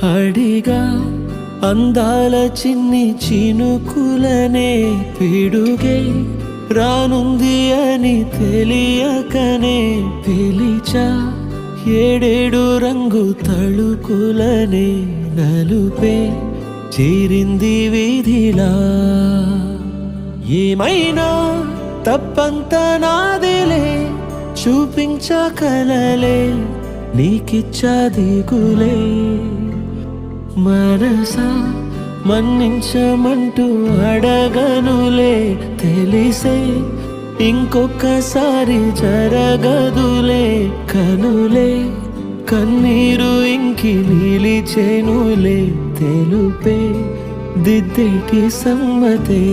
అడిగా అందాల చిన్ని చినుకులనే పిడుగే రానుంది అని తెలియకనే పిలిచా ఏడేడు రంగు తళుకులనే నలుపే చేరింది వీధిలా ఏమైనా తప్పంత నాదిలే చూపించకలలే నీకిచ్చా దిగులే మనసా మన్నించమంటూ అడగనులే తెలిసే ఇంకొకసారి జరగదులే కనులే కన్నీరు ఇంకి నిలిచేనులే తెలుపే దిద్దేటి సమ్మతే